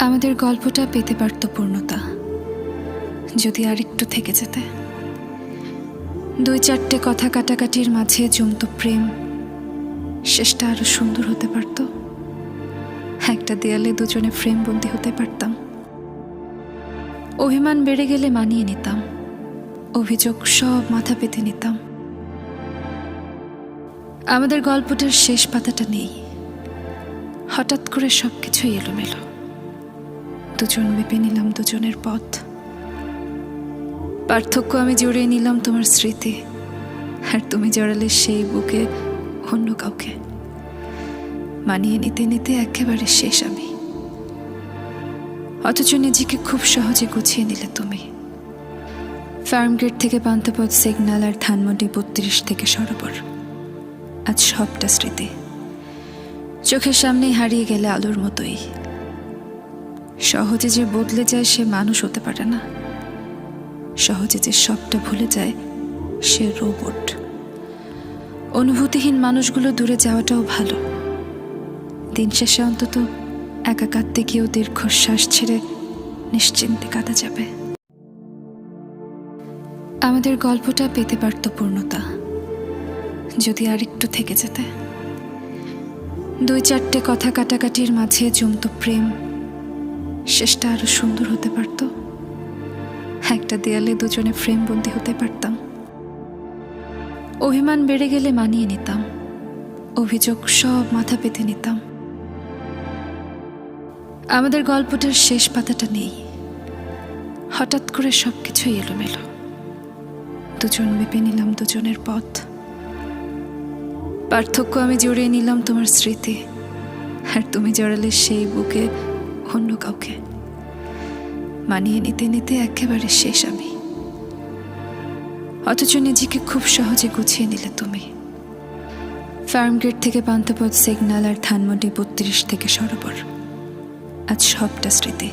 আমাদের গল্পটা পেতে পারত পূর্ণতা যদি আরেকটু থেকে যেতে। 2-4টে কথা কাটাকাটির মাঝে জমতো প্রেম, শেষটা আরো সুন্দর হতে পারত। একটা দেয়ালে দুজনে ফ্রেমবন্দি হতে পারতাম। অভিমান বেড়ে গেলে মানিয়ে নিতাম, অভিযোগ সব মাথা পেতে নিতাম। আমাদের গল্পটার শেষ পাতাটা নেই, হঠাৎ করে সবকিছুই এলোমেলো। দুজন মেপে নিলাম দুজনের পথ। পার্থক্য আমি জড়িয়ে নিলাম তোমার স্মৃতি, আর তুমি জড়ালে সেই বুকে অন্য কাউকে। মানিয়ে নিতে নিতে একেবারে শেষ আমি, অথচ নিজেকে খুব সহজে গুছিয়ে নিলে তুমি। ফার্মগেট থেকে পান্থপথ সিগন্যাল আর ধানমন্ডি 32 থেকে সরোবর, আজ সবটা স্মৃতি চোখের সামনেই হারিয়ে গেলে আলোর মতোই। সহজে যে বদলে যায় সে মানুষ হতে পারে না, সহজে যে সবটা ভুলে যায় সে রোবট। অনুভূতিহীন মানুষগুলো দূরে যাওয়াটাও ভালো, দিন শেষে অন্তত একা কাঁদতে গিয়েও দীর্ঘশ্বাস ছেড়ে নিশ্চিন্তে কাঁদা যাবে। আমাদের গল্পটা পেতে পারত পূর্ণতা যদি আরেকটু থেকে যেতে। 2-4টে কথা কাটাকাটির মাঝে জমতো প্রেম, শেষটা আরো সুন্দর হতে পারত। একটা দেয়ালে দুজনে ফ্রেমবন্দি হতে পারতাম। অভিমান বেড়ে গেলে মানিয়ে নিতাম, অভিযোগ সব মাথা পেতে নিতাম। আমাদের গল্পটার শেষ পাতাটা নেই, হঠাৎ করে সবকিছুই এলোমেলো। দুজন মেপে নিলাম দুজনের পথ। পার্থক্য আমি জড়িয়ে নিলাম তোমার স্মৃতি, আর তুমি জড়ালে সেই বুকে অন্য কাউকে। মানিয়ে নিতে নিতে একেবারে শেষ আমি, অথচ নিজেকে খুব সহজে গুছিয়ে নিলে তুমি। ফার্মগেট থেকে পান্থপথ সিগন্যাল আর ধানমন্ডি 32 থেকে সরোবর, আজ সবটা স্মৃতি